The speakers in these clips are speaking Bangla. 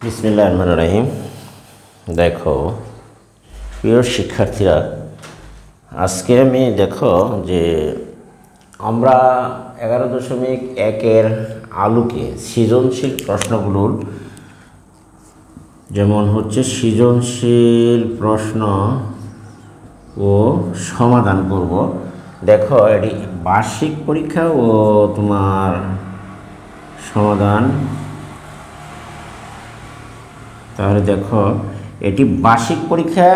বিসমিল্লাহির রহমানির রহিম। দেখো প্রিয় শিক্ষার্থীরা, আজকে আমি দেখো যে আমরা 11.1-এর আলোকে সৃজনশীল প্রশ্নগুলোর যেমন হচ্ছে সৃজনশীল প্রশ্ন ও সমাধান করব। দেখো এটি বার্ষিক পরীক্ষা ও তোমার সমাধান। তাহলে দেখো এটি বার্ষিক পরীক্ষা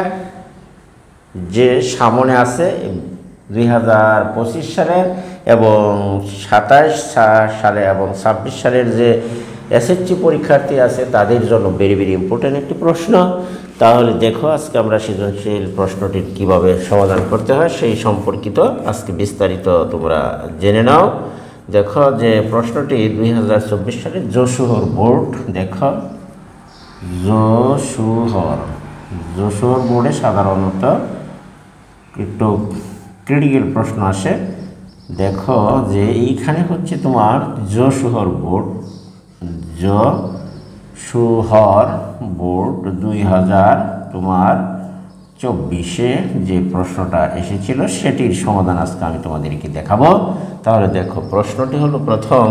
যে সামনে আছে 2025 সালের এবং 27 সালে এবং 26 সালের যে এসএসসি পরীক্ষার্থী আছে তাদের জন্য ভেরি ভেরি ইম্পর্টেন্ট একটি প্রশ্ন। তাহলে দেখো আজকে আমরা সৃজনশীল প্রশ্নটির কিভাবে সমাধান করতে হয় সেই সম্পর্কিত আজকে বিস্তারিত তোমরা জেনে নাও। দেখো যে প্রশ্নটি 2024 সালের যশোর বোর্ড, দেখো যশোর বোর্ডে সাধারণত একটু ক্রিটিক্যাল প্রশ্ন আসে। দেখো যে এইখানে হচ্ছে তোমার যশোর বোর্ড 2024 যে প্রশ্নটা এসেছিল সেটির সমাধান আজকে আমি তোমাদেরকে দেখাবো। তাহলে দেখো প্রশ্নটি হলো প্রথম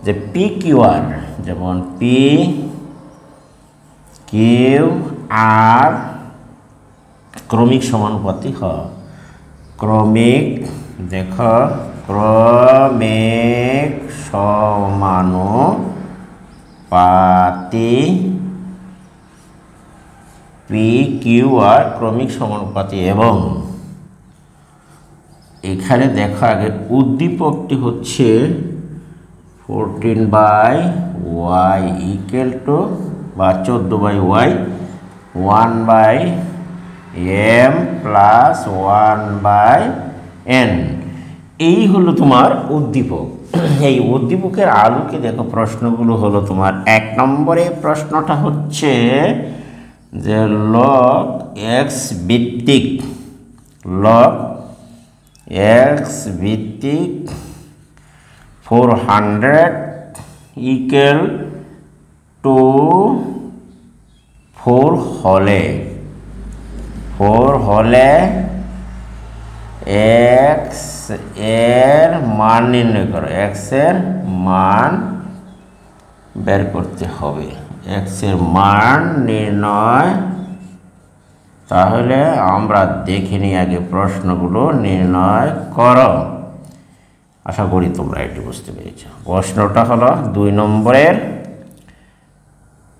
যে পি কিউ আর, যেমন পি কিউ আর ক্রমিক সমানুপাতি হয়। ক্রমিক, দেখো ক্রমিক সমানুপাতি পি কিউ আর ক্রমিক সমানুপাতি এবং এখানে দেখো আগে উদ্দীপকটি হচ্ছে 14/y ইকুয়াল টু বা 14/y 1/m প্লাস 1/n, এই হলো তোমার উদ্দীপক। এই উদ্দীপকের আলোকে দেখো প্রশ্নগুলো হলো তোমার 1 নম্বরে প্রশ্নটা হচ্ছে যে লগ এক্স ভিত্তিক 400 ইকুয়াল টু 4 হলে এক্স এর মান নির্ণয় করো। এক্স এর মান বের করতে হবে। এক্স এর মান নির্ণয়, তাহলে আমরা দেখে নিই আগে প্রশ্নগুলো নির্ণয় করো। আশা করি তোমরা এটি বুঝতে পেরেছ। প্রশ্নটা হলো 2 নম্বরের।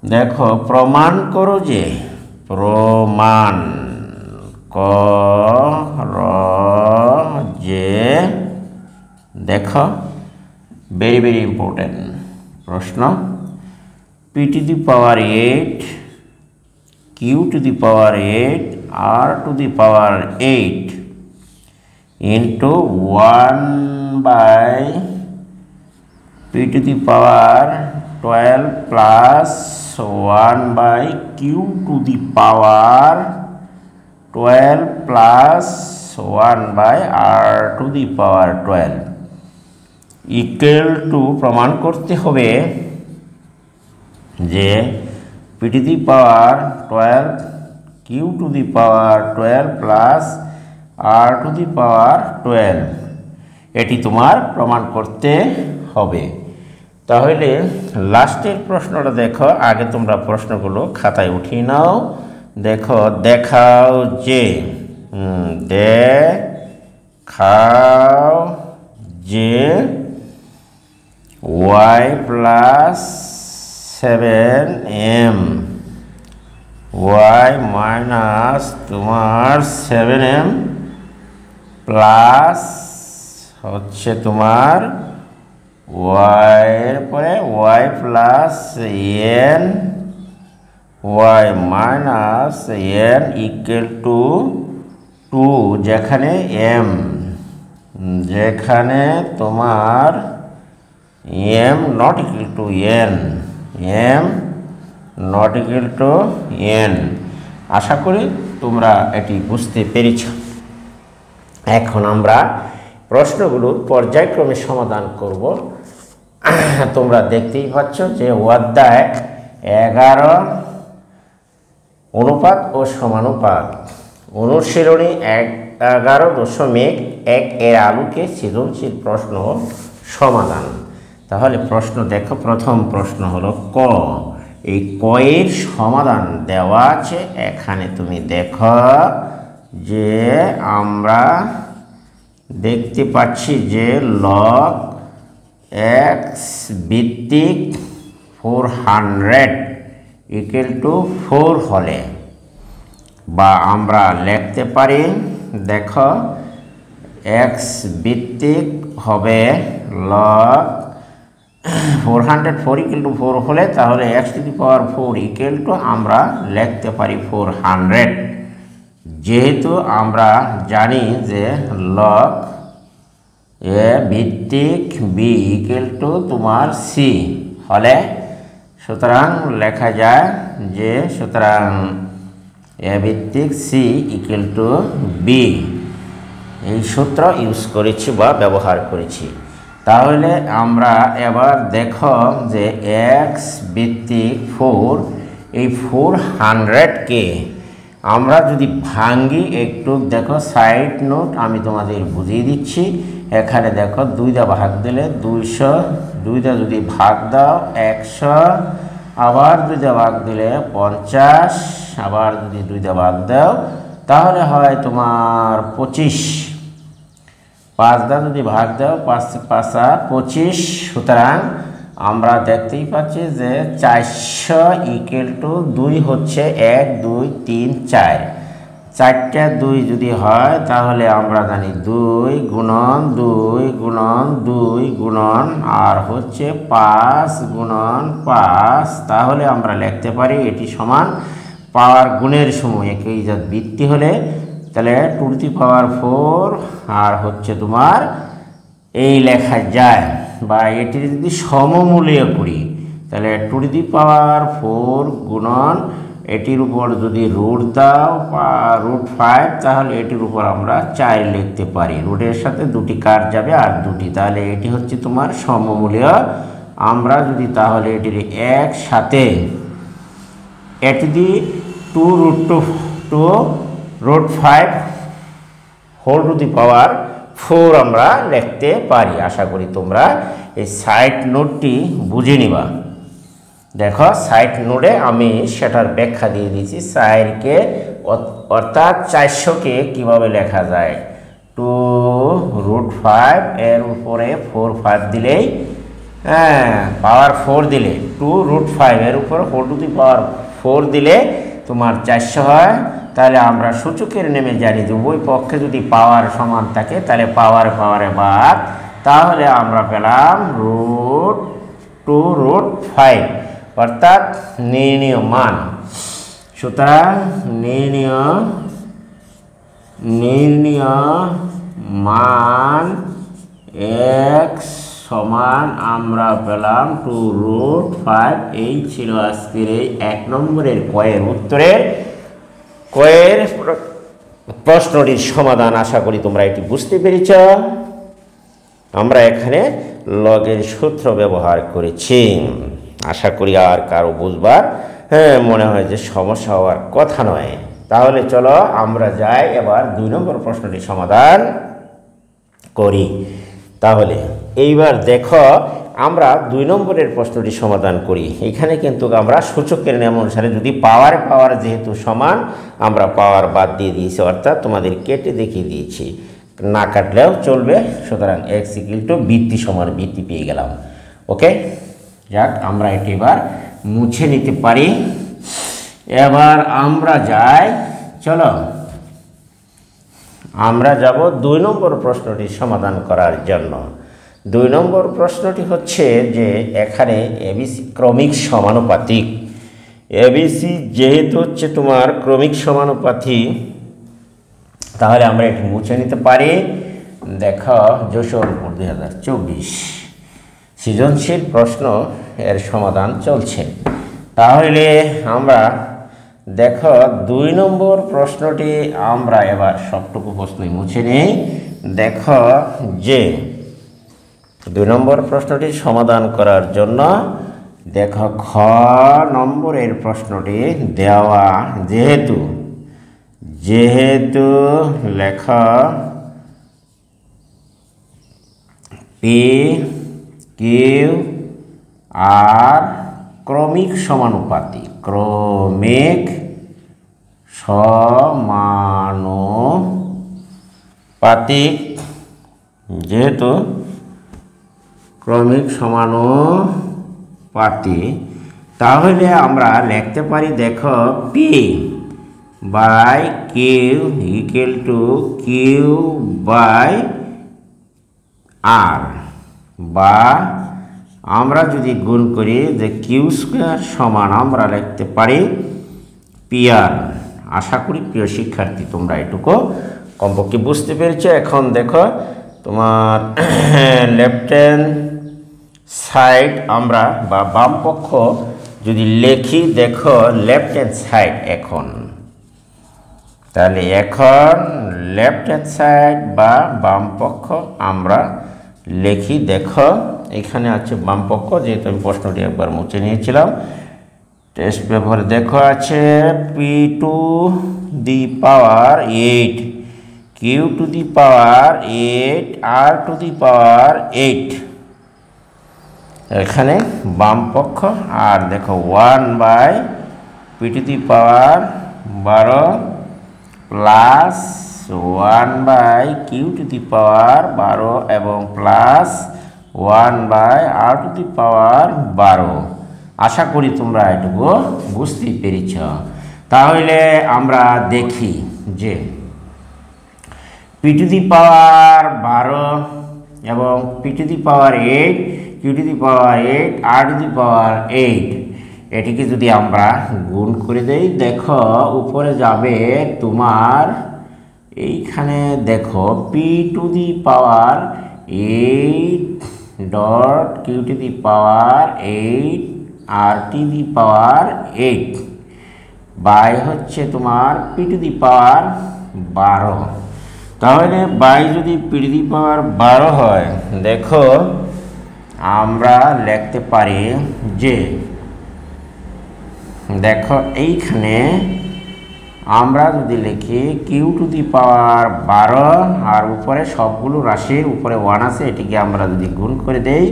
দেখো প্রমাণ করো যে দেখো ভেরি ভেরি ইম্পর্টেন্ট প্রশ্ন। p to the power 8 q to the power 8 r to the power 8 into 1/p to the power 12 plus 1/q to the power 12 plus 1/r to the power 12 equal to প্রমাণ করতে হবে যে p to the power 12 q to the power 12 plus r to the power 12 এটি তোমার প্রমাণ করতে হবে। তাহলে লাস্টের প্রশ্নটা দেখো, আগে তোমরা প্রশ্নগুলো খাতায় উঠিয়ে নাও। দেখো দেখাও যে y plus 7m y minus তোমার 7m প্লাস হচ্ছে তোমার y এর পরে y plus n y minus n equal to 2, যেখানে তোমার m not equal to n। আশা করি তোমরা এটি বুঝতে পেরেছ। এখন আমরা প্রশ্নগুলোর পর্যায়ক্রমে সমাধান করব। তোমরা দেখতেই পাচ্ছ যে অধ্যায় 11 অনুপাত ও সমানুপাত অনুশীলনী 11.1 এর আলোকে সৃজনশীল প্রশ্ন সমাধান। তাহলে প্রশ্ন দেখো, প্রথম প্রশ্ন হলো ক। এই ক এর সমাধান দেওয়া আছে এখানে। তুমি দেখো যে আমরা দেখতে পাচ্ছি যে লগ এক্স ভিত্তিক 400 ইকুয়াল টু 4 হলে, বা আমরা লিখতে পারি দেখো এক্স ভিত্তিক হবে লগ 404 ইকুয়াল টু 4 হলে, তাহলে x two the power 4 equal to আমরা লিখতে পারি 400। যেহেতু আমরা জানি যে লগ এ ভিত্তিক বি ইকুয়াল টু তোমার সি হলে, সুতরাং লেখা যায় যে সুতরাং এ ভিত্তিক সি ইকুয়াল টু বি। এই সূত্র ইউজ করেছি বা ব্যবহার করেছি। তাহলে আমরা এবার দেখো যে এক্স ভিত্তিক 4, এই 400কে আমরা যদি ভাঙ্গি একটু দেখো, সাইড নোট আমি তোমাদের বুঝিয়ে দিচ্ছি। এখানে দেখো 2 দা ভাগ দিলে 200, 2 দা যদি ভাগ দাও 100, আবার 2 দা ভাগ দিলে 50, আবার যদি 2 দা ভাগ দাও তাহলে হয় তোমার 25। 5 দা যদি ভাগ দাও 5 5 25। সুতরাং আমরা দেখতেই পাচ্ছি যে 400 ইকুয়াল টু 2 হচ্ছে 1 2 3 4, 4টা 2 যদি হয় তাহলে আমরা জানি 2 গুণন 2 গুণন 2 গুণন আর হচ্ছে 5 গুণন 5। তাহলে আমরা লিখতে পারি এটি সমান পাওয়ার গুণের সময় একই জাত বৃত্তি হলে তাহলে 2 টু দি পাওয়ার 4 আর হচ্ছে তোমার এই লেখা যায়। বা এটি যদি সমমূল্য করি তাহলে 2 টু দি পাওয়ার 4 গুণন এটির উপর যদি রুট দাও √5, তাহলে এটির উপর আমরা 4 লিখতে পারি। রুটের সাথে 2টি কাট যাবে আর 2টি, তাহলে এটি হচ্ছে তোমার সমমূল্য। আমরা যদি তাহলে এটির একসাথে এটি দি 2√5 হোল টু দি পাওয়ার 4 আমরা লিখতে পারি। আশা করি তোমরা এই সাইড নোটটি বুঝে নিবা। দেখো সাইড নোটে আমি সেটার ব্যাখ্যা দিয়ে দিয়েছি। সাইডকে অর্থাৎ 400কে কীভাবে লেখা যায়, 2√5 এর উপরে 4 5 দিলেই পাওয়ার 4 দিলে 2√5 এর উপরে 4 টু দি পাওয়ার 4 দিলে তোমার 400 হয়। তাহলে আমরা সূচকের নেমে জানি যে উভয় পক্ষে যদি পাওয়ার সমান থাকে তাহলে পাওয়ারে বাদ, তাহলে আমরা পেলাম √2√5 অর্থাৎ নির্ণীয় মান। সুতরাং নির্ণীয় মান x সমান আমরা পেলাম 2√5। এই ছিল আজকের এই 1 নম্বরের কয়ের উত্তরের প্রশ্নটির সমাধান। আশা করি তোমরা এটি বুঝতে পেরেছ। আমরা এখানে লগের সূত্র ব্যবহার করেছি। আশা করি আর কারো বুঝবার মনে হয় যে সমস্যা হওয়ার কথা নয়। তাহলে চলো আমরা যাই এবার 2 নম্বর প্রশ্নটি সমাধান করি। তাহলে এইবার দেখো আমরা 2 নম্বরের প্রশ্নটি সমাধান করি। এখানে কিন্তু আমরা সূচকের নিয়ম অনুসারে যদি পাওয়ার যেহেতু সমান আমরা পাওয়ার বাদ দিয়ে দিয়েছি, অর্থাৎ তোমাদের কেটে দেখিয়ে দিয়েছি, না কাটলেও চলবে। সুতরাং x ইকুয়াল টু বৃত্তি সমান বৃত্তি পেয়ে গেলাম। ওকে, যাক আমরা এটি এবার মুছে নিতে পারি। এবার আমরা যাই, চলো আমরা যাব 2 নম্বর প্রশ্নটি সমাধান করার জন্য। 2 নম্বর প্রশ্নটি হচ্ছে যে এখানে এবিসি ক্রমিক সমানুপাতিক। এবিসি যেহেতু হচ্ছে তোমার ক্রমিক সমানুপাতিক, তাহলে আমরা এটি মুছে নিতে পারি। দেখো 2024 সৃজনশীল প্রশ্ন এর সমাধান চলছে। তাহলে আমরা দেখো 2 নম্বর প্রশ্নটি আমরা এবার সবটুকু প্রশ্নই মুছে নিই। দেখো যে 2 নম্বর প্রশ্নটি সমাধান করার জন্য দেখো খ নম্বরের প্রশ্নটি দেওয়া, যেহেতু লেখ পি কিউ আর ক্রমিক সমানুপাতিক, যেহেতু ক্রমিক সমানুপাতিক, তাহলে আমরা লিখতে পারি দেখো P by Q equal to Q by R, বা আমরা যদি গুণ করি যে কিউ স্কোয়ার সমান আমরা লিখতে পারি পি আর। আশা করি প্রিয় শিক্ষার্থী তোমরা এটুকু কমপক্ষে বুঝতে পেরেছো। এখন দেখো তোমার লেফট হ্যান্ড সাইড আমরা বা বাম পক্ষ যদি লিখি, দেখো লেফট হ্যান্ড সাইড এখন, তাহলে এখন লেফট হ্যান্ড সাইড বা বাম পক্ষ আমরা লিখি। দেখো এখানে আছে বাম পক্ষ, যেহেতু আমি প্রশ্নটি একবার মুছে নিয়েছিলাম টেস্ট পেপারে। দেখো আছে P to the power 8 Q to the power 8 R to the power 8 এখানে বাম পক্ষ। আর দেখো 1 by P to the power 12 plus 1 by Q to the power 12 এবং plus 1 by R to the power 12। আশা করি তোমরা এটুকু বুঝতেই পেরেছ। তাহলে আমরা দেখি যে পি টু দি পাওয়ার 12 এবং P to the power 8 Q to the power 8 R to the power 8 এটিকে যদি আমরা গুণ করে দেই, দেখো উপরে যাবে তোমার এইখানে দেখো P to the power 8 dot Q to the power 8 R to the power 8 by হচ্ছে তোমার পি টু দি পাওয়ার 12। তাহলে বাই যদি পি টু দি পাওয়ার 12 হয়, দেখো আমরা লিখতে পারি যে দেখো এইখানে আমরা যদি লিখি কিউ টু দি পাওয়ার 12 আর উপরে সবগুলো রাশির উপরে 1 আছে, এটিকে আমরা যদি গুণ করে দেই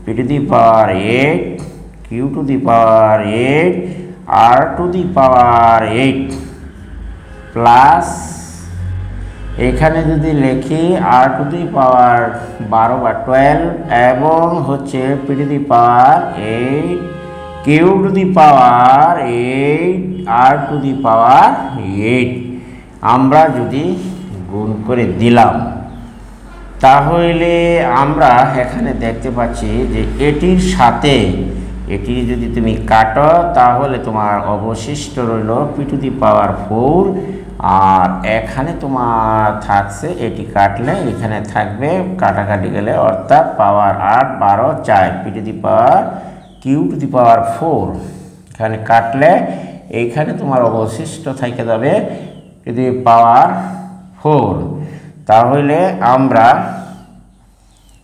P to the power 8 Q to the power 8 R to the power 8 plus এখানে যদি লিখি আর টু দি পাওয়ার 12 বা 12 এবং হচ্ছে P to the power 8 Q to the power 8 R to the power 8 আমরা যদি গুণ করে দিলাম, তাহলে আমরা এখানে দেখতে পাচ্ছি যে এটির সাথে এটি যদি তুমি কাটো, তাহলে তোমার অবশিষ্ট রইল পি টু দি পাওয়ার 4 আর এখানে তোমার থাকছে, এটি কাটলে এখানে থাকবে কাটাকাটি গেলে, অর্থাৎ power 8 12 4 P to the power Q to the power 4 এখানে কাটলে এইখানে তোমার অবশিষ্ট থেকে যাবে পি টু দি পাওয়ার 4। তাহলে আমরা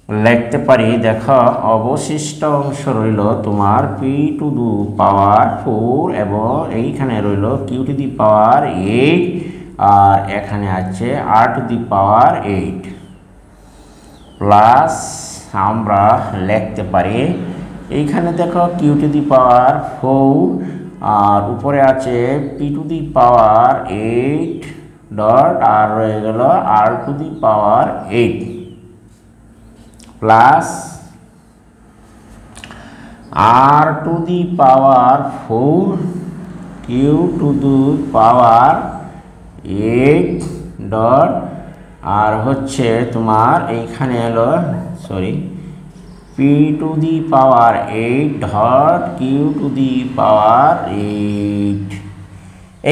লিখতে পারি দেখো অবশিষ্ট অংশ রইল তোমার পি টু দি পাওয়ার 4 এবং এইখানে রইল কিউ টু দি পাওয়ার 8 আর এখানে আছে আর টু দি পাওয়ার 8 প্লাস আমরা লিখতে পারি এইখানে দেখো কিউ টু দি পাওয়ার 4 আর উপরে আছে P to the power 8 dot R রয়ে গেল R to the power 8 plus R to the power 4 Q to the power 8 dot R হচ্ছে তোমার এইখানে এলো P to the power 8 dot Q to the power 8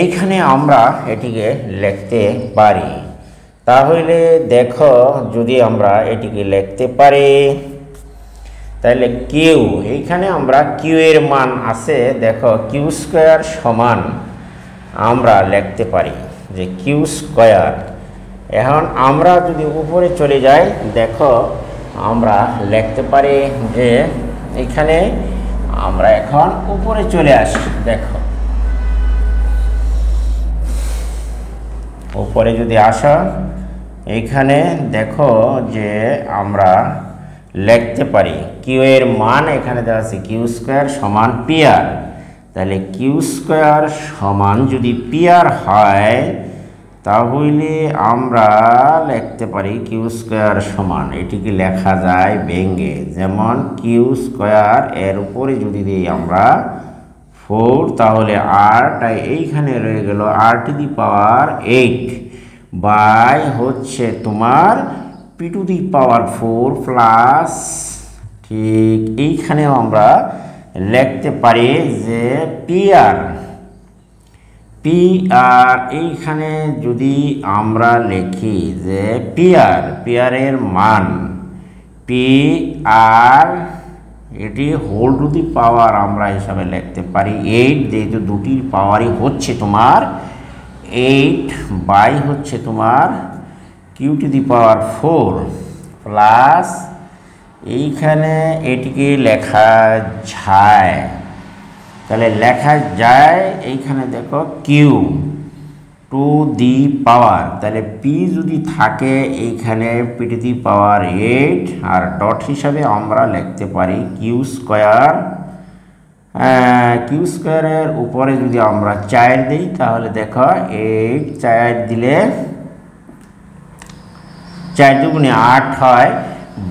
এইখানে আমরা এটিকে লিখতে পারি। তাহলে দেখো যদি আমরা এটিকে লিখতে পারি, তাহলে কিউ এইখানে আমরা কিউ এর মান আছে, দেখো কিউ স্কোয়ার সমান আমরা লিখতে পারি যে কিউ স্কোয়ার। এখন আমরা যদি উপরে চলে যাই, দেখো আমরা লিখতে পারি যে এখানে আমরা এখন উপরে চলে আসি। দেখো উপরে যদি আসো, এইখানে দেখো যে আমরা লিখতে পারি কিউ এর মান এখানে দেওয়া আছে কিউ স্কোয়ার সমান পি আর। তাহলে কিউ স্কোয়ার সমান যদি পি আর হয় তাহলে আমরা লিখতে পারি কিউ স্কোয়ার সমান, এটিকে লেখা যায় ভেঙে, যেমন কিউ স্কোয়ার এর উপরে যদি দিই আমরা 4, তাহলে আর তাই এইখানে রয়ে গেল R to the power 8 by হচ্ছে তোমার P to the power 4 plus, ঠিক এইখানেও আমরা লিখতে পারি যে পি আর এইখানে যদি আমরা লিখি যে পি আর এর মান পি আর, এটি হোল টু দি পাওয়ার আমরা হিসাবে লিখতে পারি 8, যেহেতু দুটির পাওয়ারই হচ্ছে তোমার 8 বাই হচ্ছে তোমার Q to the power 4 plus, এইখানে এটিকে লেখা যায়, তাহলে লেখা যায় এইখানে দেখো কিউ টু দি পাওয়ার, তাহলে পি যদি থাকে এইখানে P to the power 8 R dot হিসাবে আমরা লিখতে পারি কিউ স্কোয়ার। কিউ স্কোয়ারের উপরে যদি আমরা 4 দিই তাহলে দেখো 8 4 দিলে 4 দুগুণে 8 হয়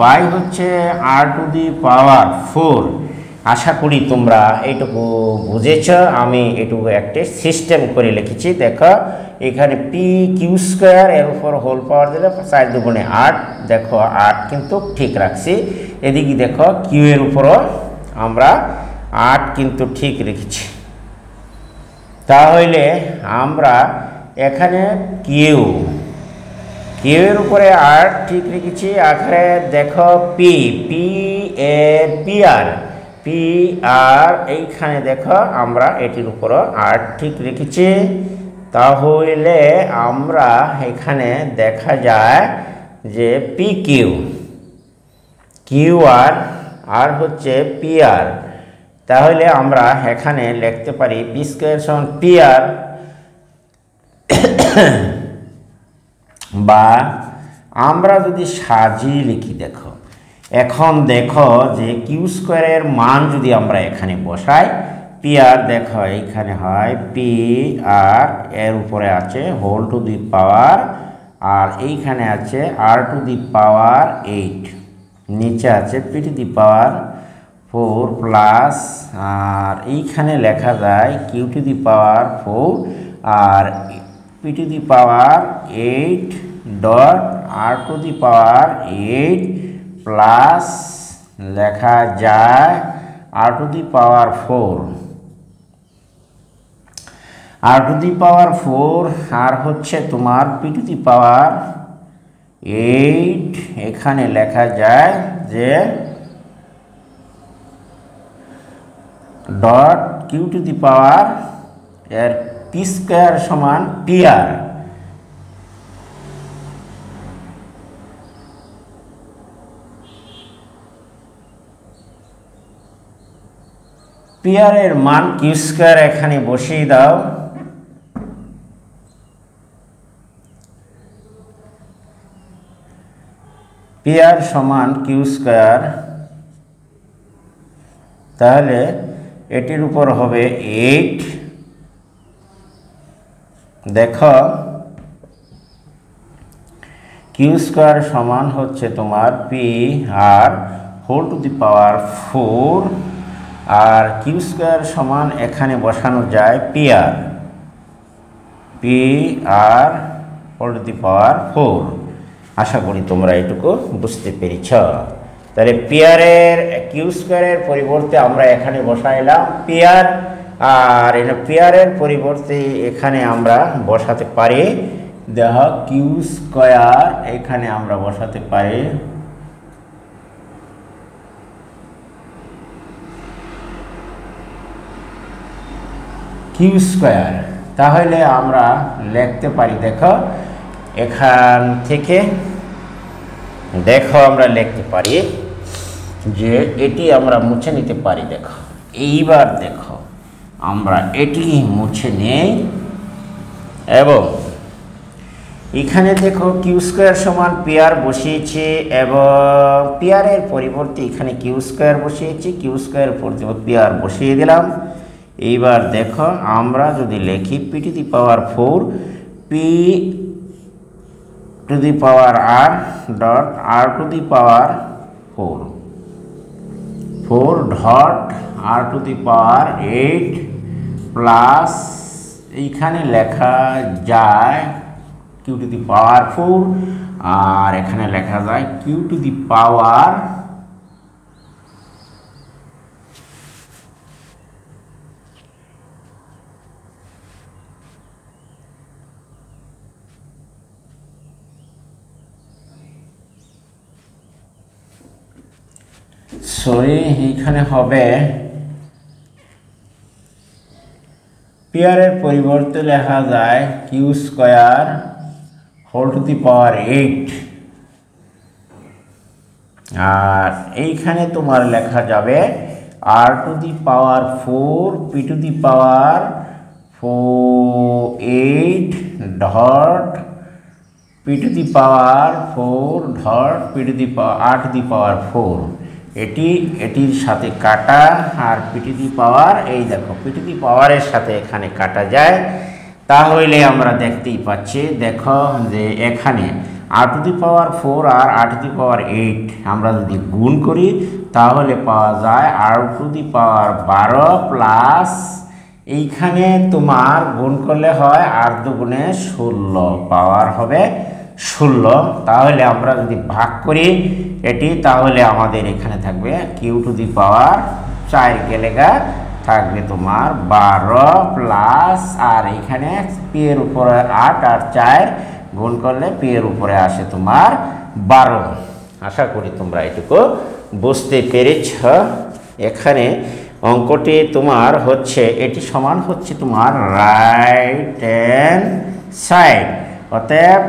বাই হচ্ছে আর টু দি পাওয়ার 4। আশা করি তোমরা এইটুকু বুঝেছ। আমি এটুকু একটা সিস্টেম করে লিখেছি। দেখো এখানে পি কিউ স্কোয়ার এর উপর হোল পাওয়ার দিলে 4 দুগুণে 8, দেখো 8 কিন্তু ঠিক রাখছি। এদিকে দেখো কিউ এর উপরও আমরা 8 কিন্তু ঠিক রেখেছি। তাহলে আমরা এখানে কিউ এর উপরে 8 ঠিক রেখেছি। আখরে দেখো পি এর পি আর এইখানে দেখো আমরা এটির উপরও 8 ঠিক রেখেছি। তাহলে আমরা এখানে দেখা যায় যে পি কিউ আর হচ্ছে পি আর, তাহলে আমরা এখানে লিখতে পারি পি স্কোয়ার সমান পি আর, বা আমরা যদি সাজিয়ে লিখি, দেখো এখন দেখো যে কিউ স্কোয়ারের মান যদি আমরা এখানে বসাই, পি আর দেখো এইখানে হয় পি আর এর উপরে আছে হোল টু দি পাওয়ার, আর এইখানে আছে আর টু দি পাওয়ার 8, নিচে আছে P to the power 4 plus, আর এইখানে লেখা যায় কিউ টু দি পাওয়ার 4 আর P to the power 8 dot R to the power 8 plus লেখা যায় আর টু দি পাওয়ার 4 আর হচ্ছে তোমার পি টু দি পাওয়ার 8, এখানে লেখা যায় যে ডট কিউ টু দি পাওয়ার এর পি স্কোয়ার সমান পি আর। পি আর এর মান কিউ স্কোয়ার এখানে বসিয়ে দাও। পি আর সমান কিউ স্কোয়ার, তাহলে এটির উপর হবে 8। দেখো কিউ স্কোয়ার সমান হচ্ছে তোমার P R whole to the power 4, আর কিউ স্কোয়ার সমান এখানে বসানো যায় P R whole to the power 4। আশা করি তোমরা এটুকু বুঝতে পেরেছ। তাহলে পি আর এর কিউ স্কোয়ারের পরিবর্তে আমরা এখানে বসাইলাম পি আর, আর পি আর এর পরিবর্তে এখানে আমরা বসাতে পারি দেখো কিউ স্কোয়ার, এখানে আমরা বসাতে পারি কিউ স্কোয়ার। তাহলে আমরা লিখতে পারি, দেখো এখান থেকে দেখো আমরা লিখতে পারি যে এটি আমরা মুছে নিতে পারি। দেখো এইবার দেখো আমরা এটি মুছে নেই এবং এখানে দেখো কিউ স্কোয়ার সমান পিআর বসিয়েছে এবং পিআরের পরিবর্তে এখানে কিউ স্কোয়ার বসিয়েছি, কিউ স্কোয়ারের পরিবর্তে পিআর বসিয়ে দিলাম। এইবার দেখো আমরা যদি লিখি P to the power 4 P to the power R dot R to the power 4 dot R to the power 8 plus এইখানে লেখা যায় কিউ টু দি পাওয়ার 4 আর এখানে লেখা যায় কিউ টু দি পাওয়ার এইখানে হবে পিআরের পরিবর্তে লেখা যায় Q square whole to the power 8 আর এইখানে তোমার লেখা যাবে R to the power 4 P to the power 8 dot P to the power 4 dot P to the power R to the power 4 এটির সাথে কাটা আর পি টু দি পাওয়ার এই দেখো পি টু দি পাওয়ারের সাথে এখানে কাটা যায়, তাহলে আমরা দেখতেই পাচ্ছি দেখো যে এখানে আর to the power 4 R R to the power 8 আমরা যদি গুণ করি তাহলে পাওয়া যায় আর টু দি পাওয়ার 12 প্লাস এইখানে তোমার গুণ করলে হয় আর দুগুণে 16 পাওয়ার হবে 16। তাহলে আমরা যদি ভাগ করি এটি তাহলে আমাদের এখানে থাকবে কিউ টু দি পাওয়ার 4 গেলেগা থাকবে তোমার 12 প্লাস আর এখানে পি এর উপরে 8 আর 4 গুণ করলে পি এর উপরে আসে তোমার 12। আশা করি তোমরা এটুকু বুঝতে পেরেছ। এখানে অঙ্কটি তোমার হচ্ছে এটি সমান হচ্ছে তোমার রাইট হ্যান্ড সাইড, অতএব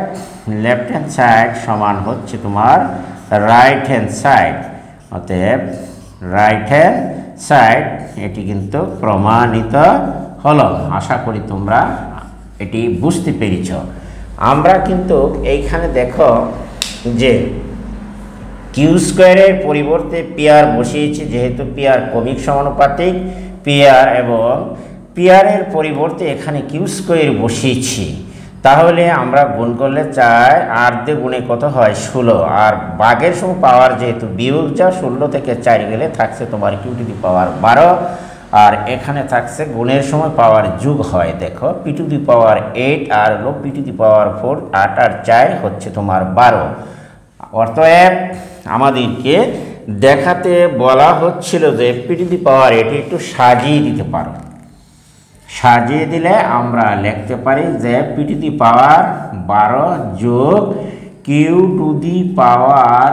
লেফট হ্যান্ড সাইড সমান হচ্ছে তোমার রাইট হ্যান্ড সাইড, অতএব রাইট হ্যান্ড সাইড এটি কিন্তু প্রমাণিত হলো। আশা করি তোমরা এটি বুঝতে পেরেছ। আমরা কিন্তু এইখানে দেখো যে কিউ স্কোয়ারের পরিবর্তে পিআর বসিয়েছি, যেহেতু পিআর কমিক সমানুপাতিক পিআর এবং পিআরের পরিবর্তে এখানে কিউ স্কোয়ার বসিয়েছি, তাহলে আমরা গুণ করলে 4 8 দিয়ে গুণে কত হয় 16 আর ভাগের সময় পাওয়ার যেহেতু বিয়োগ যা 16 থেকে 4 গেলে থাকছে তোমার কিউ টু দি পাওয়ার 12 আর এখানে থাকছে গুণের সময় পাওয়ার যোগ হয় দেখো পি টু দি পাওয়ার 8 আর হলো পি টু দি পাওয়ার 4 8 আর 4 হচ্ছে তোমার 12। অতএব আমাদেরকে দেখাতে বলা হচ্ছিল যে পি টু দি পাওয়ার এটি একটু সাজিয়ে দিতে পারো, সাজিয়ে দিলে আমরা লিখতে পারি যে পি টু দি পাওয়ার 12 যোগ কিউ টু দি পাওয়ার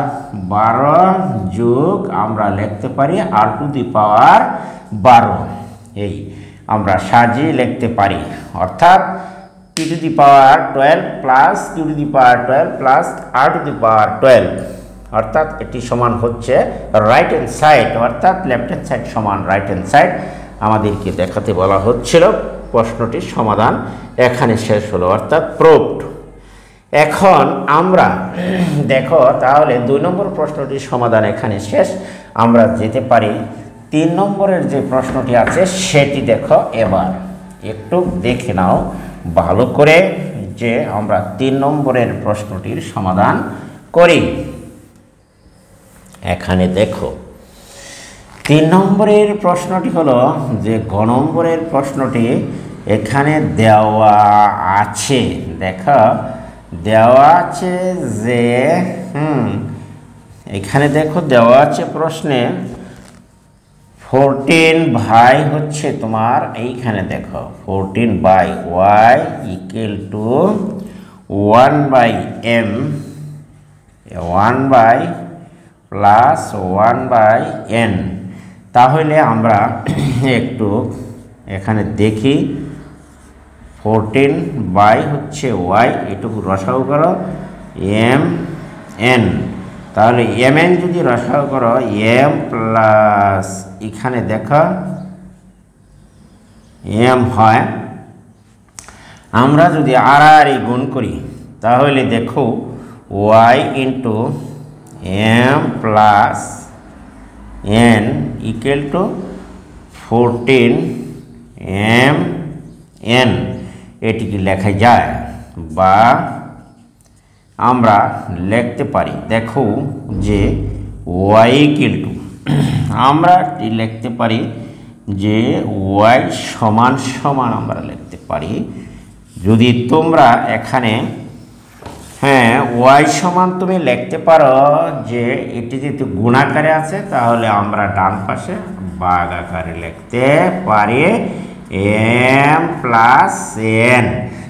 12 যোগ আমরা লিখতে পারি আর টু দি পাওয়ার 12, এই আমরা সাজিয়ে লিখতে পারি। অর্থাৎ P to the power 12 plus Q to the power 12 plus R to the power 12, অর্থাৎ এটি সমান হচ্ছে রাইট হ্যান্ড সাইড, অর্থাৎ লেফট হ্যান্ড সাইড সমান রাইট হ্যান্ড সাইড আমাদেরকে দেখাতে বলা হচ্ছিল। প্রশ্নটির সমাধান এখানে শেষ হলো, অর্থাৎ প্রুভড। এখন আমরা দেখো তাহলে 2 নম্বর প্রশ্নটির সমাধান এখানে শেষ। আমরা যেতে পারি 3 নম্বরের যে প্রশ্নটি আছে সেটি দেখো, এবার একটু দেখে নাও ভালো করে যে আমরা 3 নম্বরের প্রশ্নটির সমাধান করি। এখানে দেখো 3 নম্বরের প্রশ্নটি হলো যে গ নম্বরের প্রশ্নটি এখানে দেওয়া আছে, দেখো দেওয়া আছে যে এখানে দেখো দেওয়া আছে প্রশ্নে 14 ভাই হচ্ছে তোমার এইখানে দেখো 14 by Y equal to 1 by M 1 by plus 1 by N. তাহলে আমরা একটু এখানে দেখি 14 বাই হচ্ছে ওয়াই এটুকু রসাও করো এম এন, তাহলে এম এন যদি রসাও করো এম প্লাস এখানে দেখো এম হয়, আমরা যদি আর গুণ করি তাহলে দেখো Y into M plus N equal to 14 M N এটিকে লেখা যায়, বা আমরা লিখতে পারি দেখো যে ওয়াই ইকুয়াল টু আমরা লিখতে পারি যে ওয়াই সমান সমান আমরা লিখতে পারি, যদি তোমরা এখানে হ্যাঁ ওয়াই সমান তুমি লিখতে পারো যে এটি যেহেতু গুণাকারে আছে তাহলে আমরা ডান পাশে ভাগ আকারে লিখতে পারি এম প্লাস এন,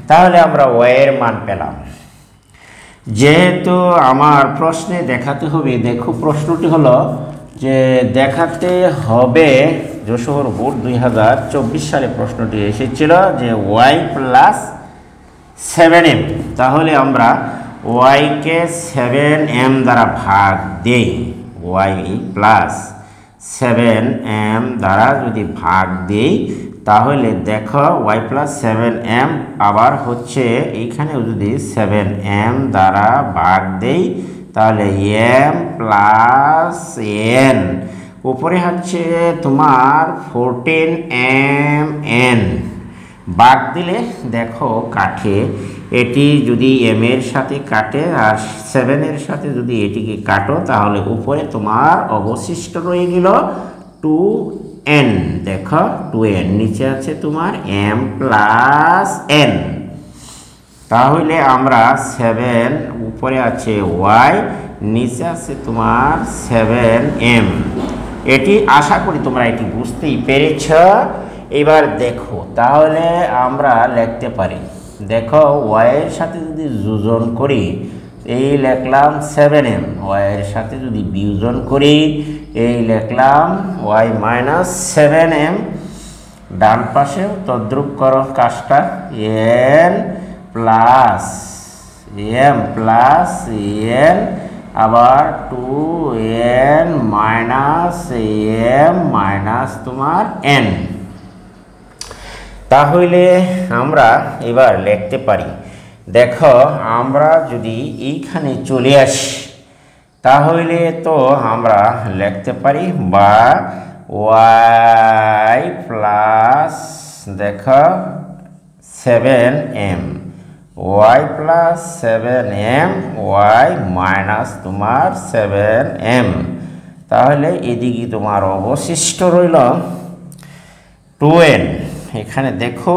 তাহলে আমরা ওয়াই এর মান পেলাম। যেহেতু আমার প্রশ্নে দেখাতে হবে, দেখো প্রশ্নটি হলো যে দেখাতে হবে যশোর বোর্ড 2024 সালে প্রশ্নটি এসেছিল যে ওয়াই প্লাস 7m, তাহলে আমরা ওয়াইকে 7m দ্বারা ভাগ দেই, ওয়াই প্লাস 7m দ্বারা যদি ভাগ দেই তাহলে দেখো ওয়াই প্লাস 7m আবার হচ্ছে এইখানেও যদি 7m দ্বারা ভাগ দেই তাহলে m প্লাস n উপরে হচ্ছে তোমার 14mn ভাগ দিলে দেখো কাটে, এটি যদি m এর সাথে কাটে আর 7 এর সাথে যদি এটিকে কাটো তাহলে উপরে তোমার অবশিষ্ট রয়ে গেল 2n, দেখো 2n নিচে আছে তোমার m প্লাস n, তাহলে আমরা 7 উপরে আছে y নিচে আছে তোমার 7m, এটি আশা করি তোমরা এটি বুঝতেই পেরেছ। এবার দেখো তাহলে আমরা লিখতে পারি, দেখো y এর সাথে যদি যোজন করি এই লিখলাম 7m, y এর সাথে যদি বিয়োজন করি এই লিখলাম y মাইনাস 7m, ডান পাশে তদ্রূপ করো কাজটা n plus m plus n আবার 2n মাইনাস m মাইনাস তোমার n, তাহলে আমরা এবার লিখতে পারি দেখো আমরা যদি এইখানে চলে আসি তাহলে তো আমরা লিখতে পারি বা y প্লাস দেখো 7m, y plus 7m y minus তোমার 7m, তাহলে এদিকে তোমার অবশিষ্ট রইল 2n, এখানে দেখো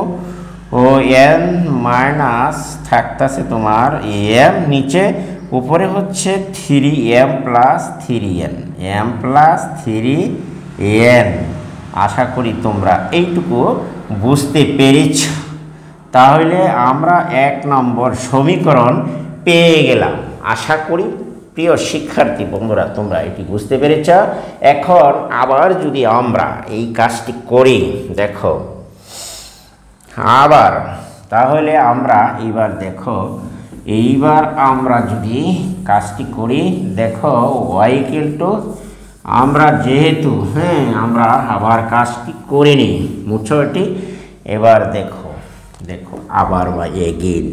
ও n মাইনাস থাকতেছে তোমার m নিচে, উপরে হচ্ছে 3m plus 3n, m plus 3n, আশা করি তোমরা এইটুকু বুঝতে পেরেছ। তাহলে আমরা 1 নম্বর সমীকরণ পেয়ে গেলাম। আশা করি প্রিয় শিক্ষার্থী বন্ধুরা তোমরা এটি বুঝতে পেরেছ। এখন আবার যদি আমরা এই কাজটি করি দেখো আবার, তাহলে আমরা এইবার দেখো এইবার আমরা যদি কাজটি করি দেখো y ইকুয়াল টু আমরা যেহেতু আমরা আবার কাজটি করে নিই মুছো এটি, এবার দেখো দেখো আবার বা এগেইন,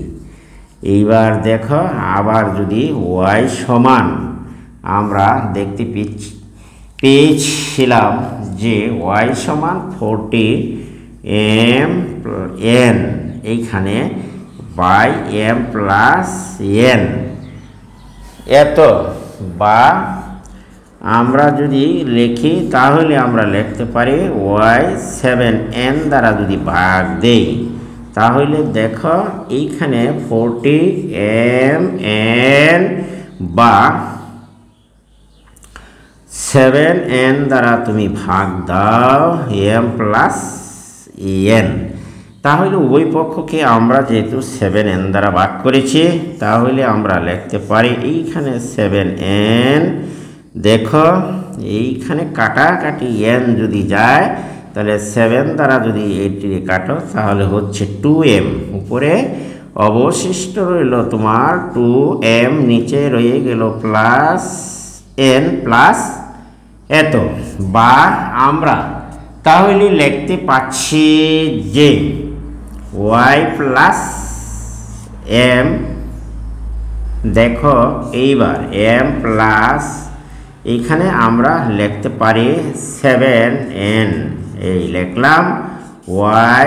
এইবার দেখো আবার যদি y সমান আমরা দেখতে পেয়েছিলাম যে y সমান 40mn এইখানে বাই m প্লাস n, এত বা আমরা যদি লিখি তাহলে আমরা লিখতে পারি y 7n দ্বারা যদি ভাগ দেই তাহলে দেখো এইখানে 40mn বা 7n দ্বারা তুমি ভাগ দাও m প্লাস n, তাহলে উভয় পক্ষকে আমরা যেহেতু 7n দ্বারা ভাগ করেছি তাহলে আমরা লিখতে পারি এইখানে 7n, দেখো এইখানে কাটাকাটি n যদি যায় তাহলে 7 দ্বারা যদি এটি কাটো তাহলে হচ্ছে 2m, উপরে অবশিষ্ট রইল তোমার 2m, নিচে রয়ে গেল প্লাস n প্লাস এত, বা আমরা তাহলে লিখতে পাচ্ছি যে y প্লাস m, দেখো এইবার m প্লাস এইখানে আমরা লিখতে পারি 7n, এই লিখলাম y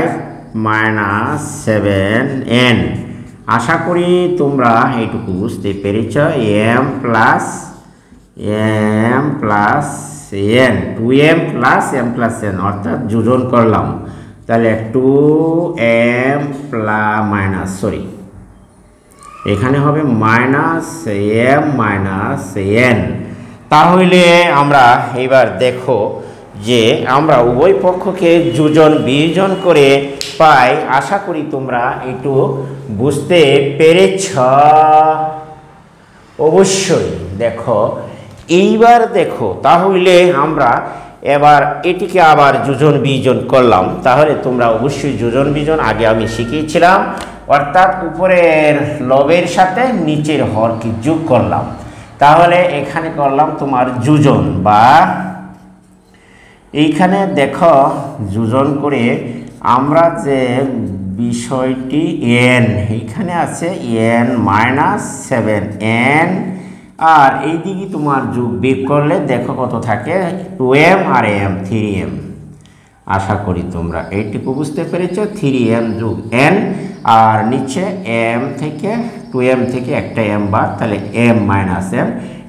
মাইনাস 7n। আশা করি তোমরা এইটুকু বুঝতে পেরেছ। m plus n, 2m plus m plus n অর্থাৎ যোজন করলাম, তাহলে 2m মাইনাস এখানে হবে মাইনাস m মাইনাস n। তাহলে আমরা এবার দেখো যে আমরা উভয় পক্ষকে যোজন বিয়োজন করে পাই। আশা করি তোমরা একটু বুঝতে পেরেছ অবশ্যই। দেখো এইবার দেখো, তাহলে আমরা এবার এটিকে আবার যোজন বিয়োজন করলাম। তাহলে তোমরা অবশ্যই যোজন বিয়োজন আগে আমি শিখিয়েছিলাম, অর্থাৎ উপরের লবের সাথে নিচের হরকে যোগ করলাম। তাহলে এখানে করলাম তোমার যোজন, বা এইখানে দেখো যোজন করে আমরা যে বিষয়টি n, এইখানে আছে n মাইনাস 7n, আর এইদিকে তোমার যোগ বিয়োগ করলে দেখো কত থাকে 2m আর m 3m। আশা করি তোমরা এইটুকু বুঝতে পেরেছ। 3m যোগ n, আর নিচে m থেকে 2m থেকে একটা m বাদ, তাহলে m মাইনাস m।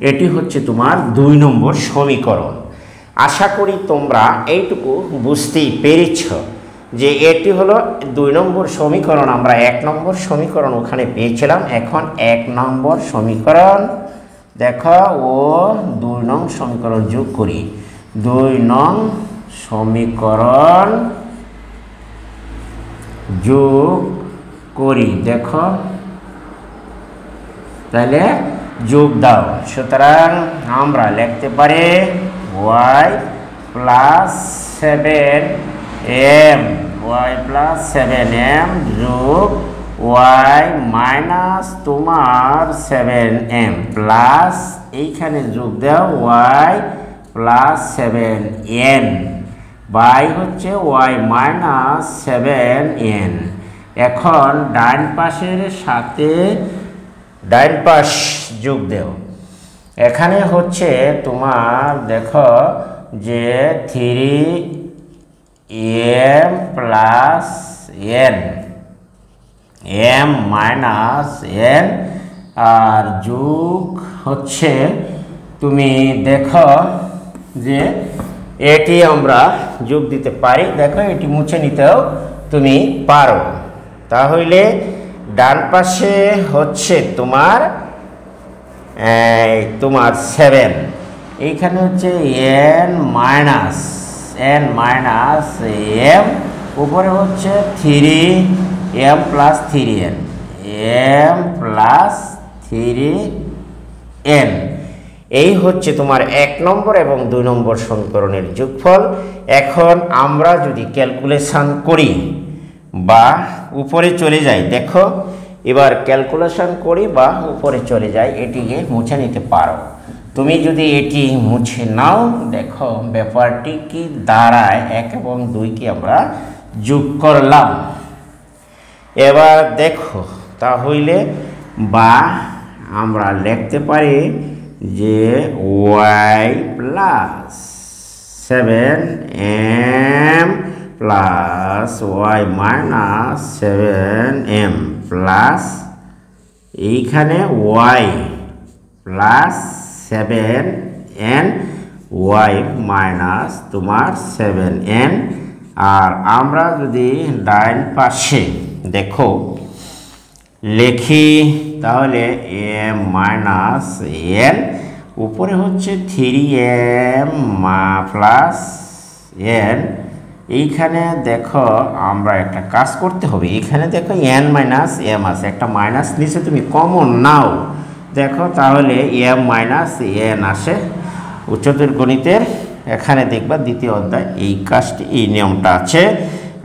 এটি হচ্ছে তোমার 2 নম্বর সমীকরণ। আশা করি তোমরা এইটুকু বুঝতেই পেরেছ যে এটি হলো 2 নম্বর সমীকরণ। আমরা 1 নম্বর সমীকরণ ওখানে পেয়েছিলাম, এখন 1 নম্বর সমীকরণ দেখো ও 2 নং সমীকরণ যোগ করি। 2 নং সমীকরণ যোগ করি, দেখো তাহলে যোগ দাও। সুতরাং আমরা লিখতে পারি y plus 7m, y plus 7m যোগ y মাইনাস তোমার 7m প্লাস এইখানে যোগ দাও y প্লাস 7n বাই হচ্ছে y মাইনাস 7n। এখন ডান পাশের সাথে ডান পাশ যোগ দেও। এখানে হচ্ছে তোমার দেখো যে 3m plus n, m minus n, আর যোগ হচ্ছে তুমি দেখো যে এটি আমরা যোগ দিতে পারি। দেখো এটি মুছে নিতেও তুমি পারো। তাহলে ডান পাশে হচ্ছে তোমার 7, এইখানে হচ্ছে n মাইনাস m, উপরে হচ্ছে 3m plus 3n, m plus 3n। এই হচ্ছে তোমার 1 নম্বর এবং 2 নম্বর সমীকরণের যোগফল। এখন আমরা যদি ক্যালকুলেশন করি বা উপরে চলে যাই, দেখো এবার ক্যালকুলেশন করি বা উপরে চলে যাই, এটিকে মুছে নিতে পারো। তুমি যদি এটি মুছে নাও, দেখো ব্যাপারটি কি দাঁড়ায়, 1 এবং 2 কে আমরা যোগ করলাম। এবার দেখো তাহলে বা আমরা লিখতে পারি যে y plus 7m plus y minus 7m plus এইখানে y plus 7n, y minus তোমার 7n। আর আমরা যদি ডান পাশে দেখো লিখি তাহলে m মাইনাস n, উপরে হচ্ছে 3m প্লাস n। এইখানে দেখো আমরা একটা কাজ করতে হবে, এখানে দেখো n মাইনাস m আছে, একটা মাইনাস নিচে তুমি কমন নাও, দেখো তাহলে m মাইনাস n আসে উচ্চতর গণিতের। এখানে দেখবা দ্বিতীয় অধ্যায় এই কাজটি, এই নিয়মটা আছে।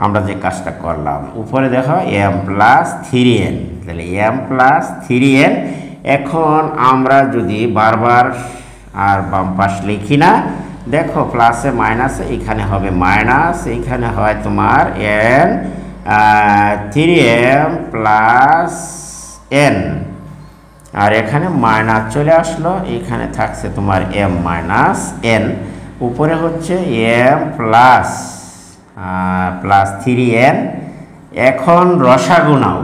আমরা যে কাজটা করলাম উপরে দেখো m প্লাস 3n, তাহলে m প্লাস 3n। এখন আমরা যদি বারবার আর বাম পাশ লিখি না, দেখো প্লাসে মাইনাসে এখানে হবে মাইনাস, এইখানে হয় তোমার n 3m প্লাস n, আর এখানে মাইনাস চলে আসলো, এখানে থাকছে তোমার m মাইনাস n, উপরে হচ্ছে m প্লাস 3n। এখন রসাগু নাও,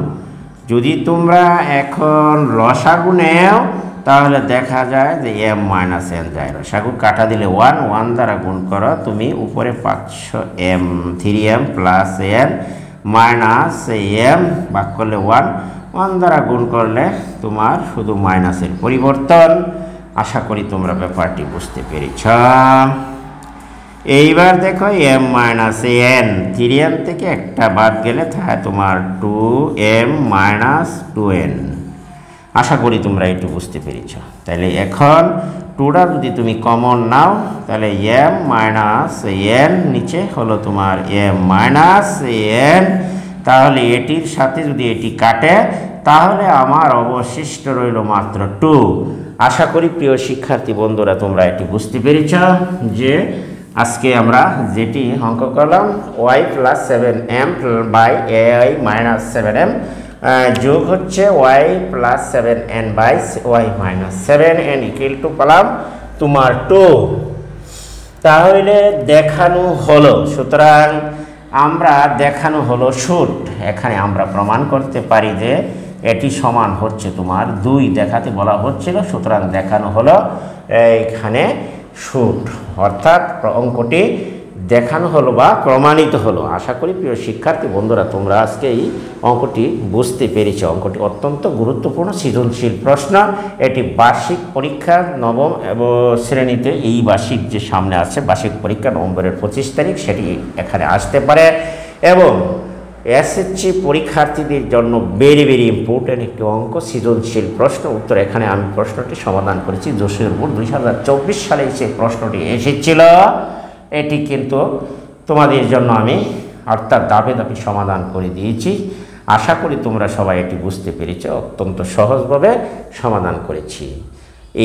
যদি তোমরা এখন রসাগু নেও তাহলে দেখা যায় যে m মাইনাস n যায়, রসাগু কাটা দিলে 1, 1 দ্বারা গুণ করো, তুমি উপরে পাচ্ছ m 3m plus n minus m ভাগ করলে 1, 1 দ্বারা গুণ করলে তোমার শুধু মাইনাসের পরিবর্তন। আশা করি তোমরা ব্যাপারটি বুঝতে পেরেছ। এইবার দেখো m মাইনাস n, 3m থেকে একটা বাদ গেলে থাকে তোমার 2m মাইনাস 2n। আশা করি তোমরা একটু বুঝতে পেরেছ। তাহলে এখন 2টা যদি তুমি কমন নাও তাহলে m মাইনাস n নিচে হলো তোমার m মাইনাস n, তাহলে এটির সাথে যদি এটি কাটে তাহলে আমার অবশিষ্ট রইল মাত্র 2। আশা করি প্রিয় শিক্ষার্থী বন্ধুরা তোমরা এটি বুঝতে পেরেছ যে আজকে আমরা যেটি অঙ্ক করলাম y plus 7m by ai minus 7m যোগ হচ্ছে y plus 7n by y minus 7n equal to পেলাম তোমার 2। তাহলে দেখানো হলো, সুতরাং আমরা দেখানো হলো শুট, এখানে আমরা প্রমাণ করতে পারি যে এটি সমান হচ্ছে তোমার 2 দেখাতে বলা হচ্ছিল, সুতরাং দেখানো হলো এইখানে শুট, অর্থাৎ অঙ্কটি দেখানো হলো বা প্রমাণিত হলো। আশা করি প্রিয় শিক্ষার্থী বন্ধুরা তোমরা আজকে এই অঙ্কটি বুঝতে পেরেছ। অঙ্কটি অত্যন্ত গুরুত্বপূর্ণ সৃজনশীল প্রশ্ন, এটি বার্ষিক পরীক্ষা নবম এবং শ্রেণীতে এই বার্ষিক যে সামনে আছে বার্ষিক পরীক্ষা নভেম্বরের 25 তারিখ সেটি এখানে আসতে পারে, এবং এসএসসি পরীক্ষার্থীদের জন্য ভেরি ইম্পর্টেন্ট একটি অঙ্ক সৃজনশীল প্রশ্ন উত্তর। এখানে আমি প্রশ্নটি সমাধান করেছি, যশোর বোর্ড 2024 সালে সেই প্রশ্নটি এসেছিল, এটি কিন্তু তোমাদের জন্য আমি অর্থাৎ ধাপে ধাপে সমাধান করে দিয়েছি। আশা করি তোমরা সবাই এটি বুঝতে পেরেছ, অত্যন্ত সহজভাবে সমাধান করেছি।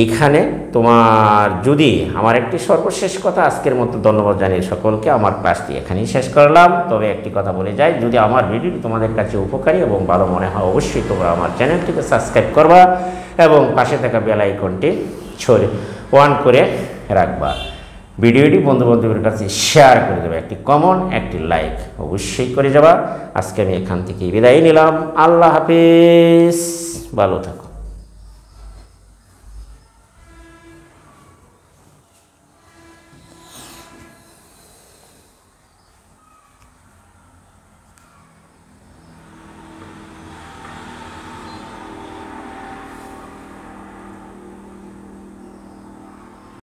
এইখানে তোমার যদি আমার একটি সর্বশেষ কথা আজকের মতো ধন্যবাদ জানিয়ে সকলকে আমার ক্লাসটি এখানেই শেষ করলাম। তবে একটি কথা বলে যাই, যদি আমার ভিডিওটি তোমাদের কাছে উপকারী এবং ভালো মনে হয় অবশ্যই তোমরা আমার চ্যানেলটিকে সাবস্ক্রাইব করবা এবং পাশে থাকা বেল আইকনটি অন করে রাখবা। ভিডিওটি বন্ধু-বান্ধবের কাছে শেয়ার করে দেবে, একটি কমন একটি লাইক অবশ্যই করে যাবা। আজকে আমি এখান থেকে বিদায় নিলাম। আল্লাহ হাফেজ, ভালো থাকো।